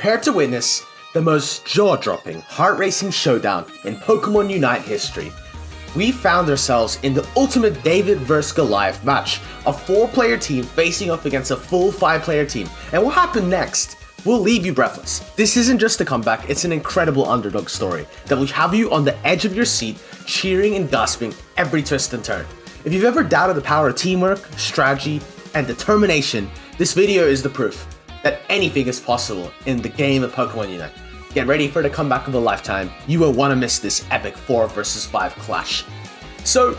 prepare to witness the most jaw-dropping, heart-racing showdown in Pokémon UNITE history. We found ourselves in the ultimate David vs Goliath match, a 4-player team facing off against a full 5-player team. And what happened next will leave you breathless. This isn't just a comeback, it's an incredible underdog story that will have you on the edge of your seat, cheering and gasping every twist and turn. If you've ever doubted the power of teamwork, strategy, and determination, this video is the proof that anything is possible in the game of Pokémon UNITE. Get ready for the comeback of a lifetime. You won't want to miss this epic 4 vs 5 clash. So,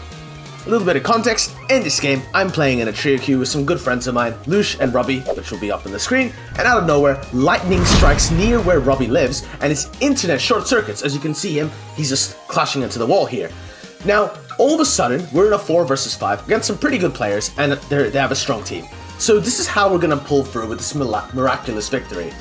a little bit of context. In this game, I'm playing in a trio queue with some good friends of mine, Lush and Robbie, which will be up on the screen, and out of nowhere, lightning strikes near where Robbie lives, and his internet short circuits. As you can see him, he's just clashing into the wall here. Now, all of a sudden, we're in a 4 vs 5 against some pretty good players, and they have a strong team. So this is how we're gonna pull through with this miraculous victory.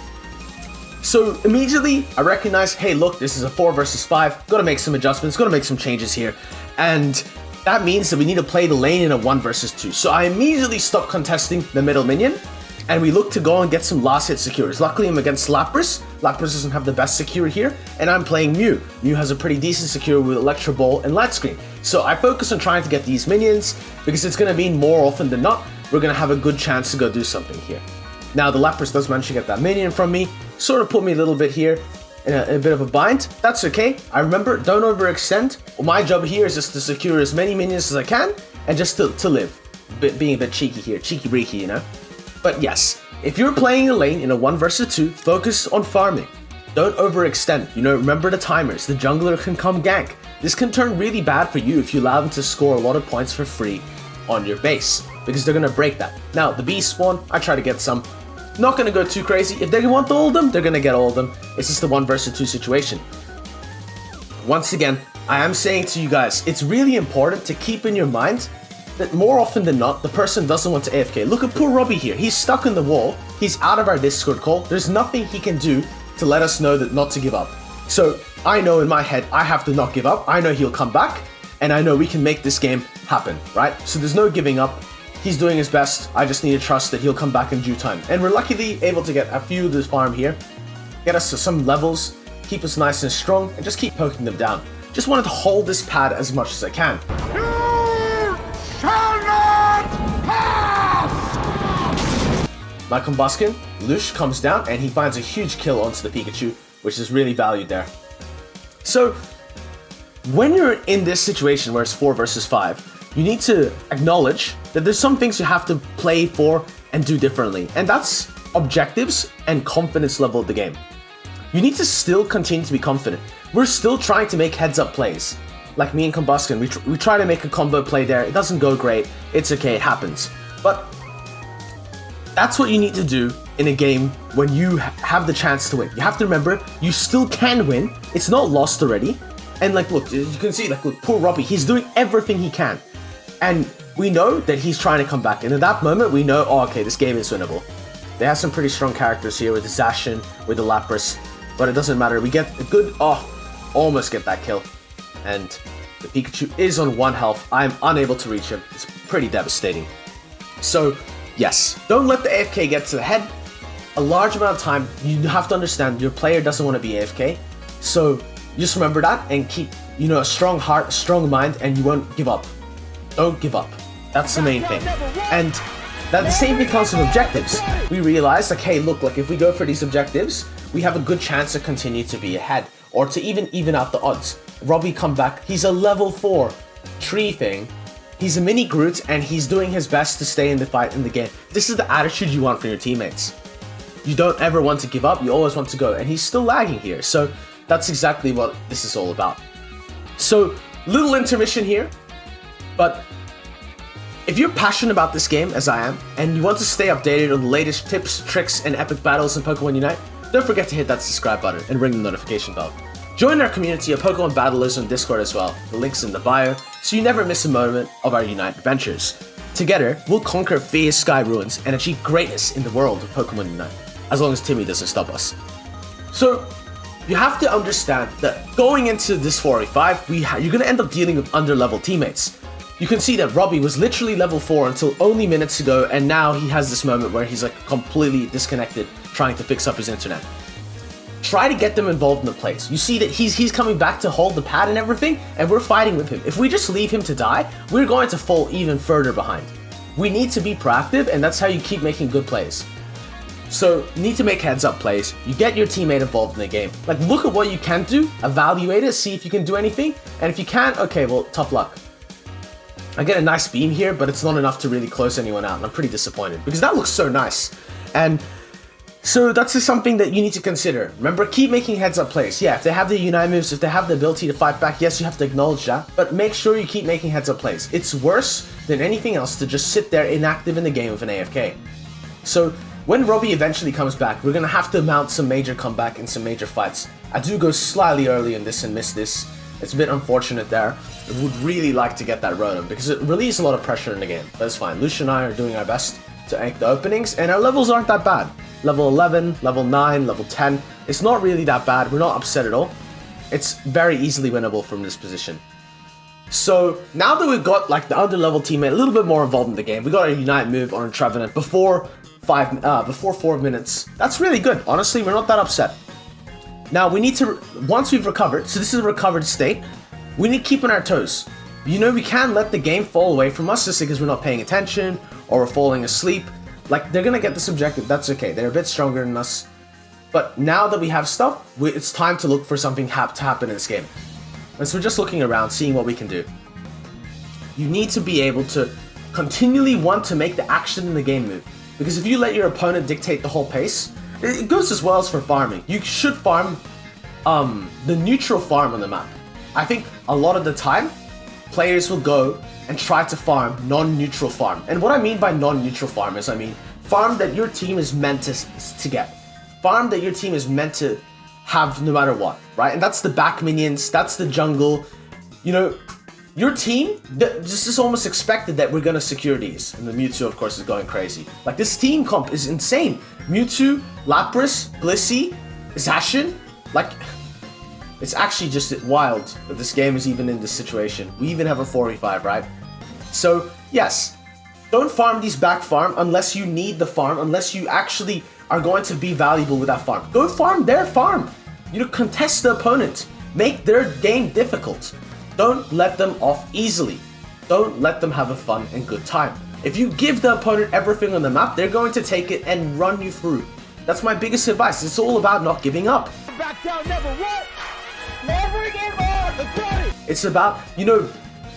So immediately, I recognize, hey look, this is a 4 vs 5, gotta make some adjustments, gotta make some changes here, and that means that we need to play the lane in a 1 vs 2. So I immediately stop contesting the middle minion, and we look to go and get some last hit secures. Luckily I'm against Lapras. Lapras doesn't have the best secure here, and I'm playing Mew. Mew has a pretty decent secure with Electro Ball and Light Screen. So I focus on trying to get these minions, because it's gonna mean more often than not, we're gonna have a good chance to go do something here. Now the Lapras does manage to get that minion from me, sort of put me a little bit here in a bit of a bind. That's okay. I remember, don't overextend. My job here is just to secure as many minions as I can, and just to live. Being a bit cheeky here, cheeky-breaky, you know? But yes, if you're playing a lane in a 1 vs 2, focus on farming. Don't overextend, you know, remember the timers. The jungler can come gank. This can turn really bad for you if you allow them to score a lot of points for free on your base, because they're gonna break that. Now, the beast spawn, I try to get some. Not gonna go too crazy. If they want all of them, they're gonna get all of them. It's just a 1 vs 2 situation. Once again, I am saying to you guys, it's really important to keep in your mind that more often than not, the person doesn't want to AFK. Look at poor Robbie here. He's stuck in the wall. He's out of our Discord call. There's nothing he can do to let us know that not to give up. So I know in my head, I have to not give up. I know he'll come back, and I know we can make this game happen, right? So there's no giving up. He's doing his best. I just need to trust that he'll come back in due time. And we're luckily able to get a few of this farm here, get us to some levels, keep us nice and strong, and just keep poking them down. Just wanted to hold this pad as much as I can. You shall not pass! My Combustion, Lush comes down and he finds a huge kill onto the Pikachu, which is really valued there. So, when you're in this situation where it's 4 vs 5, you need to acknowledge that there's some things you have to play for and do differently, and that's objectives and confidence level of the game. You need to still continue to be confident. We're still trying to make heads-up plays. Like me and Combustion, we try to make a combo play there. It doesn't go great. It's okay, it happens. But that's what you need to do in a game when you have the chance to win. You have to remember, you still can win. It's not lost already. And like, look, you can see, like, look, poor Robbie, he's doing everything he can. And we know that he's trying to come back. And at that moment, we know, oh, okay, this game is winnable. They have some pretty strong characters here with the Zacian, with the Lapras. But it doesn't matter. We get a good, almost get that kill. And the Pikachu is on 1 health. I'm unable to reach him. It's pretty devastating. So, yes, don't let the AFK get to the head. A large amount of time, you have to understand your player doesn't want to be AFK. So, just remember that and keep, you know, a strong heart, a strong mind, and you won't give up. Don't give up. That's the main thing. And that the same thing comes with objectives. We realize, like, hey, look, like if we go for these objectives, we have a good chance to continue to be ahead, or to even out the odds. Robbie come back. He's a level 4 tree thing. He's a mini Groot, and he's doing his best to stay in the fight in the game. This is the attitude you want from your teammates. You don't ever want to give up. You always want to go, and he's still lagging here. So that's exactly what this is all about. So, little intermission here. But if you're passionate about this game, as I am, and you want to stay updated on the latest tips, tricks, and epic battles in Pokémon UNITE, don't forget to hit that subscribe button and ring the notification bell. Join our community of Pokémon battlers on Discord as well. The link's in the bio, so you never miss a moment of our UNITE adventures. Together, we'll conquer Fea's Sky Ruins and achieve greatness in the world of Pokémon UNITE, as long as Timmy doesn't stop us. So, you have to understand that going into this 4v5, you're going to end up dealing with under-level teammates. You can see that Robbie was literally level 4 until only minutes ago, and now he has this moment where he's like completely disconnected, trying to fix up his internet. try to get them involved in the plays. You see that he's coming back to hold the pad and everything, and we're fighting with him. If we just leave him to die, we're going to fall even further behind. We need to be proactive, and that's how you keep making good plays. So, you need to make heads-up plays. You get your teammate involved in the game. Like, look at what you can do, evaluate it, see if you can do anything, and if you can't, okay, well, tough luck. I get a nice beam here, but it's not enough to really close anyone out, and I'm pretty disappointed, because that looks so nice. And so that's just something that you need to consider. Remember, keep making heads-up plays. Yeah, if they have the Unite moves, if they have the ability to fight back, yes, you have to acknowledge that, but make sure you keep making heads-up plays. It's worse than anything else to just sit there inactive in the game with an AFK. So, when Robbie eventually comes back, we're going to have to mount some major comeback and some major fights. I do go slightly early in this and miss this. It's a bit unfortunate there. I would really like to get that Rotom because it relieves a lot of pressure in the game. But it's fine. Lucia and I are doing our best to make the openings, and our levels aren't that bad. Level 11, level 9, level 10. It's not really that bad. We're not upset at all. It's very easily winnable from this position. So now that we've got like the under-level teammate a little bit more involved in the game, we got a Unite move on a Trevenant before 4 minutes. That's really good. Honestly, we're not that upset. Now we need to, once we've recovered, so this is a recovered state, we need to keep on our toes. You know, we can't let the game fall away from us just because we're not paying attention or we're falling asleep. Like, they're gonna get this objective, that's okay. They're a bit stronger than us. But now that we have stuff, it's time to look for something to happen in this game. And so we're just looking around, seeing what we can do. You need to be able to continually want to make the action in the game move. Because if you let your opponent dictate the whole pace, it goes as well as for farming. You should farm the neutral farm on the map. I think a lot of the time, players will go and try to farm non-neutral farm. And what I mean by non-neutral farm is, I mean farm that your team is meant to get. Farm that your team is meant to have no matter what, right? And that's the back minions, that's the jungle. You know, your team, this is almost expected that we're gonna secure these. And the Mewtwo, of course, is going crazy. Like, this team comp is insane. Mewtwo, Lapras, Blissey, Zacian, like, it's actually just wild that this game is even in this situation. We even have a 4v5, right? So, yes, don't farm these back farm unless you need the farm, unless you actually are going to be valuable with that farm. Go farm their farm. You know, contest the opponent. Make their game difficult. Don't let them off easily. Don't let them have a fun and good time. If you give the opponent everything on the map, they're going to take it and run you through. That's my biggest advice. It's all about not giving up. Back down, never what? Never give up! Let's go! It's about, you know,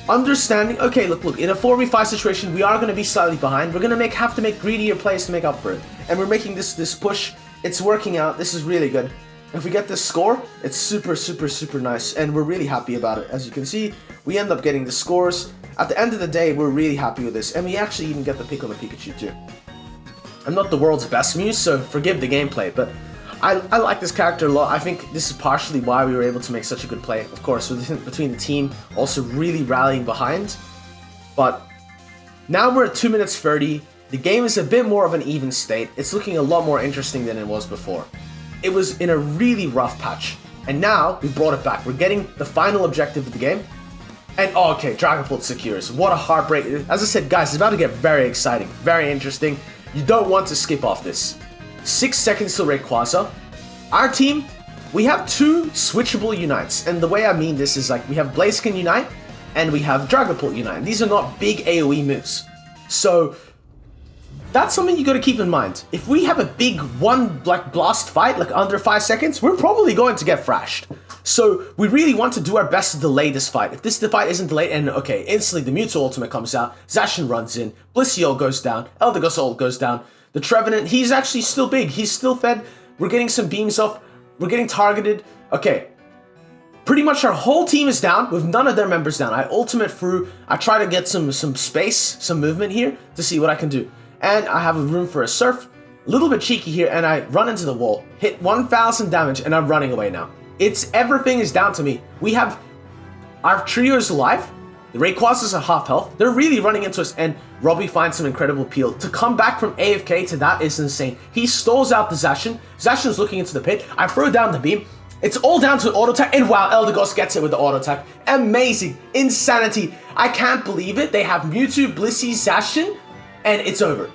understanding, okay, look, in a 4v5 situation, we are going to be slightly behind. We're going to have to make greedier plays to make up for it. And we're making this push. It's working out. This is really good. If we get this score, it's super, super, super nice, and we're really happy about it. As you can see, we end up getting the scores. At the end of the day, we're really happy with this, and we actually even get the pick on the Pikachu too. I'm not the world's best Mew, so forgive the gameplay, but I like this character a lot. I think this is partially why we were able to make such a good play. Of course, between the team also really rallying behind. But now we're at 2 minutes 30. The game is a bit more of an even state. It's looking a lot more interesting than it was before. It was in a really rough patch, and now we brought it back. We're getting the final objective of the game, and oh, okay, Dragapult secures. What a heartbreak. As I said, guys, it's about to get very exciting, very interesting. You don't want to skip off this. 6 seconds till Rayquaza. Our team, we have 2 switchable Unites, and the way I mean this is like we have Blaziken Unite, and we have Dragapult Unite. These are not big AoE moves, so that's something you gotta keep in mind. If we have a big blast fight, like under 5 seconds, we're probably going to get thrashed. So we really want to do our best to delay this fight. If this fight isn't delayed, and okay, instantly the Mewtwo ultimate comes out, Zacian runs in, Blissey ult goes down, Eldegoss ult goes down, the Trevenant, he's actually still big, he's still fed, we're getting some beams off, we're getting targeted, okay. Pretty much our whole team is down, with none of their members down. I ultimate through, I try to get some space, some movement here, to see what I can do. And I have a room for a surf, a little bit cheeky here, and I run into the wall, hit 1000 damage, and I'm running away now. Everything is down to me. We have, our trio is alive, the Rayquaza's are half health, they're really running into us, and Robbie finds some incredible peel. To come back from AFK to that is insane. He stalls out the Zacian, Zacian's looking into the pit, I throw down the beam, it's all down to auto attack, and wow, Eldegoss gets it with the auto attack. Amazing, insanity, I can't believe it. They have Mewtwo, Blissey, Zacian, and it's over.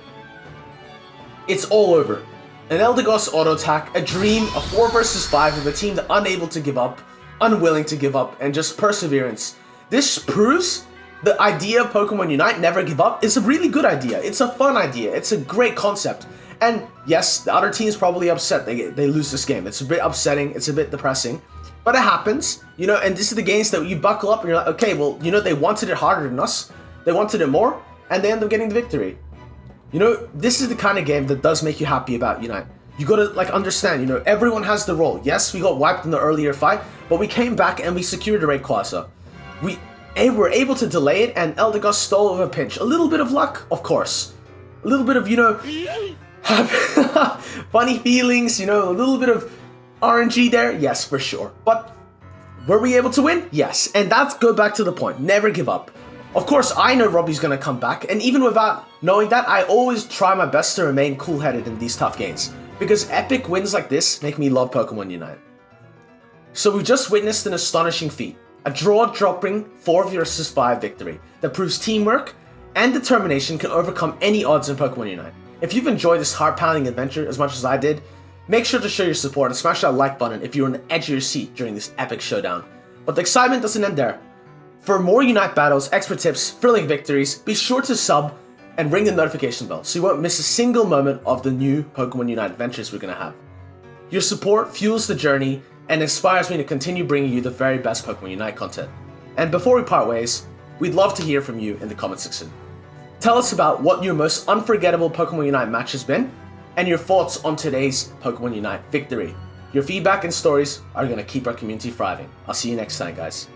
It's all over. An Eldegoss auto attack, a dream, a 4 versus 5 with a team that unable to give up, unwilling to give up, and just perseverance. This proves the idea of Pokemon Unite, never give up, is a really good idea. It's a fun idea. It's a great concept. And yes, the other team's probably upset they lose this game. It's a bit upsetting. It's a bit depressing. But it happens, you know, and this is the games that you buckle up and you're like, okay, well, you know, they wanted it harder than us. They wanted it more, and they end up getting the victory. You know, this is the kind of game that does make you happy about Unite. You gotta, like, understand, you know, everyone has the role. Yes, we got wiped in the earlier fight, but we came back and we secured the Rayquaza. We were able to delay it, and Eldegoss stole over a pinch. A little bit of luck, of course. A little bit of, you know, funny feelings, you know, a little bit of RNG there, yes, for sure. But were we able to win? Yes, and that's go back to the point. Never give up. Of course, I know Robbie's gonna come back, and even without knowing that, I always try my best to remain cool-headed in these tough games, because epic wins like this make me love Pokemon Unite. So we just witnessed an astonishing feat, a draw-dropping 4 versus 5 victory that proves teamwork and determination can overcome any odds in Pokemon Unite. If you've enjoyed this heart-pounding adventure as much as I did, make sure to show your support and smash that like button if you're on the edge of your seat during this epic showdown. But the excitement doesn't end there. For more Unite battles, expert tips, thrilling victories, be sure to sub and ring the notification bell so you won't miss a single moment of the new Pokemon Unite adventures we're going to have. Your support fuels the journey and inspires me to continue bringing you the very best Pokemon Unite content. And before we part ways, we'd love to hear from you in the comment section. Tell us about what your most unforgettable Pokemon Unite match has been, and your thoughts on today's Pokemon Unite victory. Your feedback and stories are going to keep our community thriving. I'll see you next time, guys.